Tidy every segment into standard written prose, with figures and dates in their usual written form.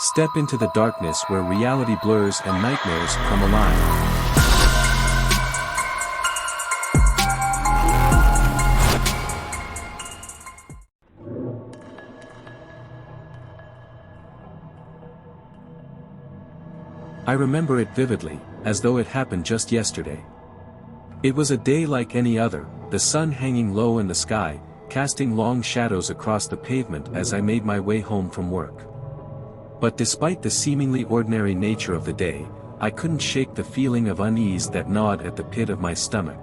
Step into the darkness where reality blurs and nightmares come alive. I remember it vividly, as though it happened just yesterday. It was a day like any other, the sun hanging low in the sky, casting long shadows across the pavement as I made my way home from work. But despite the seemingly ordinary nature of the day, I couldn't shake the feeling of unease that gnawed at the pit of my stomach.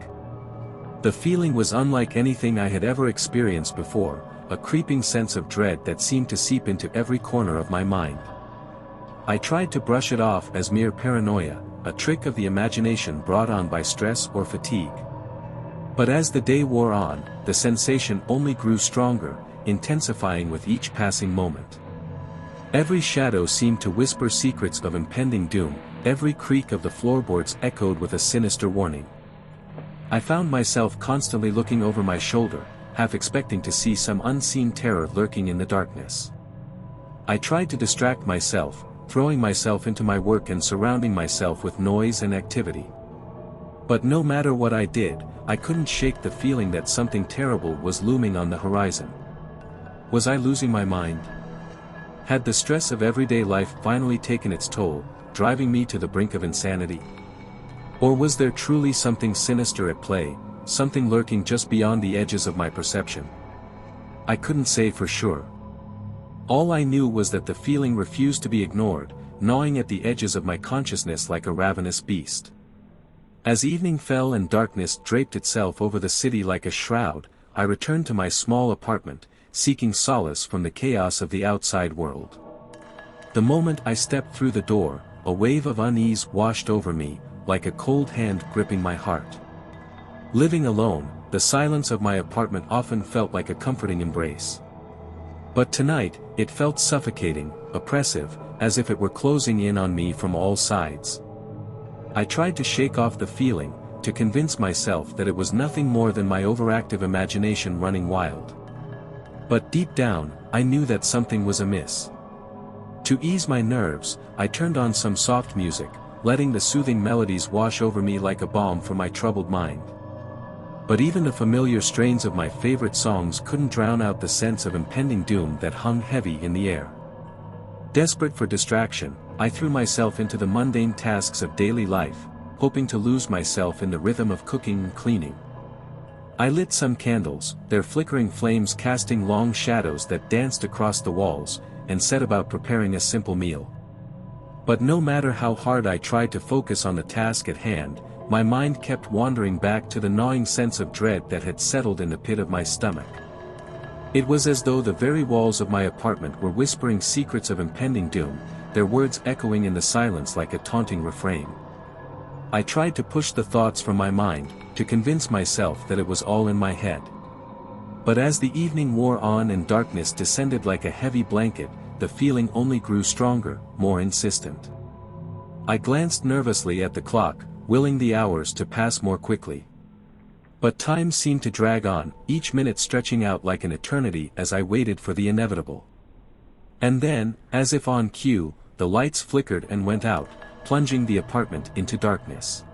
The feeling was unlike anything I had ever experienced before, a creeping sense of dread that seemed to seep into every corner of my mind. I tried to brush it off as mere paranoia, a trick of the imagination brought on by stress or fatigue. But as the day wore on, the sensation only grew stronger, intensifying with each passing moment. Every shadow seemed to whisper secrets of impending doom, every creak of the floorboards echoed with a sinister warning. I found myself constantly looking over my shoulder, half expecting to see some unseen terror lurking in the darkness. I tried to distract myself, throwing myself into my work and surrounding myself with noise and activity. But no matter what I did, I couldn't shake the feeling that something terrible was looming on the horizon. Was I losing my mind? Had the stress of everyday life finally taken its toll, driving me to the brink of insanity? Or was there truly something sinister at play, something lurking just beyond the edges of my perception? I couldn't say for sure. All I knew was that the feeling refused to be ignored, gnawing at the edges of my consciousness like a ravenous beast. As evening fell and darkness draped itself over the city like a shroud, I returned to my small apartment, seeking solace from the chaos of the outside world. The moment I stepped through the door, a wave of unease washed over me, like a cold hand gripping my heart. Living alone, the silence of my apartment often felt like a comforting embrace. But tonight, it felt suffocating, oppressive, as if it were closing in on me from all sides. I tried to shake off the feeling, to convince myself that it was nothing more than my overactive imagination running wild. But deep down, I knew that something was amiss. To ease my nerves, I turned on some soft music, letting the soothing melodies wash over me like a balm for my troubled mind. But even the familiar strains of my favorite songs couldn't drown out the sense of impending doom that hung heavy in the air. Desperate for distraction, I threw myself into the mundane tasks of daily life, hoping to lose myself in the rhythm of cooking and cleaning. I lit some candles, their flickering flames casting long shadows that danced across the walls, and set about preparing a simple meal. But no matter how hard I tried to focus on the task at hand, my mind kept wandering back to the gnawing sense of dread that had settled in the pit of my stomach. It was as though the very walls of my apartment were whispering secrets of impending doom, their words echoing in the silence like a taunting refrain. I tried to push the thoughts from my mind, to convince myself that it was all in my head. But as the evening wore on and darkness descended like a heavy blanket, the feeling only grew stronger, more insistent. I glanced nervously at the clock, willing the hours to pass more quickly. But time seemed to drag on, each minute stretching out like an eternity as I waited for the inevitable. And then, as if on cue, the lights flickered and went out, plunging the apartment into darkness.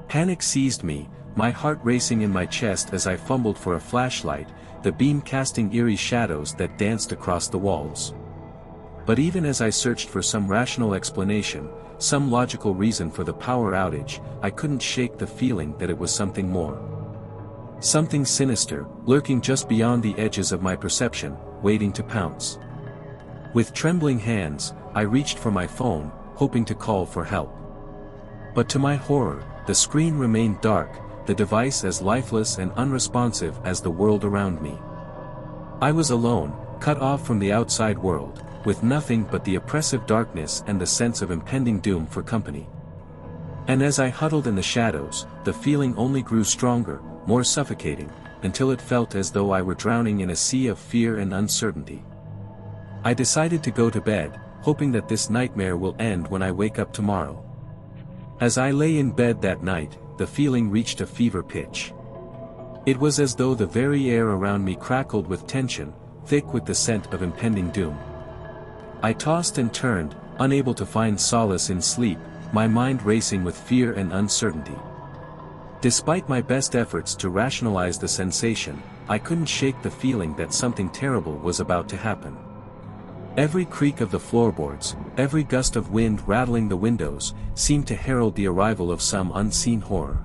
Panic seized me, my heart racing in my chest as I fumbled for a flashlight, the beam casting eerie shadows that danced across the walls. But even as I searched for some rational explanation, some logical reason for the power outage, I couldn't shake the feeling that it was something more. Something sinister, lurking just beyond the edges of my perception, waiting to pounce. With trembling hands, I reached for my phone, hoping to call for help. But to my horror, the screen remained dark, the device as lifeless and unresponsive as the world around me. I was alone, cut off from the outside world, with nothing but the oppressive darkness and the sense of impending doom for company. And as I huddled in the shadows, the feeling only grew stronger, more suffocating, until it felt as though I were drowning in a sea of fear and uncertainty. I decided to go to bed, hoping that this nightmare will end when I wake up tomorrow. As I lay in bed that night, the feeling reached a fever pitch. It was as though the very air around me crackled with tension, thick with the scent of impending doom. I tossed and turned, unable to find solace in sleep, my mind racing with fear and uncertainty. Despite my best efforts to rationalize the sensation, I couldn't shake the feeling that something terrible was about to happen. Every creak of the floorboards, every gust of wind rattling the windows, seemed to herald the arrival of some unseen horror.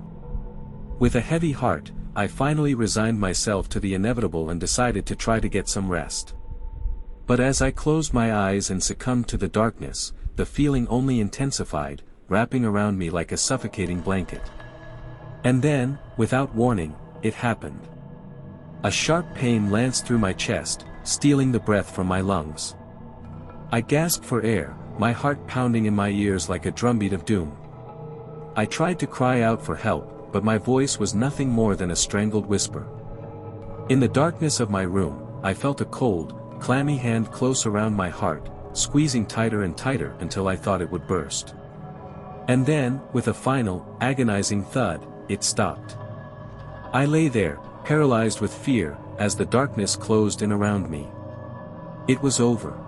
With a heavy heart, I finally resigned myself to the inevitable and decided to try to get some rest. But as I closed my eyes and succumbed to the darkness, the feeling only intensified, wrapping around me like a suffocating blanket. And then, without warning, it happened. A sharp pain lanced through my chest, stealing the breath from my lungs. I gasped for air, my heart pounding in my ears like a drumbeat of doom. I tried to cry out for help, but my voice was nothing more than a strangled whisper. In the darkness of my room, I felt a cold, clammy hand close around my heart, squeezing tighter and tighter until I thought it would burst. And then, with a final, agonizing thud, it stopped. I lay there, paralyzed with fear, as the darkness closed in around me. It was over.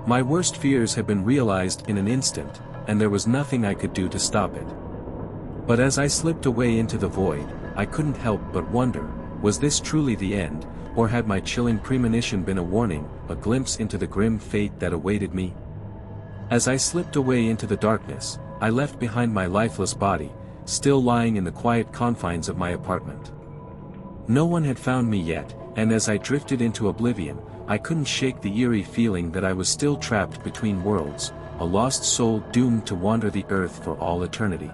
My worst fears had been realized in an instant, and there was nothing I could do to stop it. But as I slipped away into the void, I couldn't help but wonder, was this truly the end, or had my chilling premonition been a warning, a glimpse into the grim fate that awaited me? As I slipped away into the darkness, I left behind my lifeless body, still lying in the quiet confines of my apartment. No one had found me yet, and as I drifted into oblivion, I couldn't shake the eerie feeling that I was still trapped between worlds, a lost soul doomed to wander the earth for all eternity.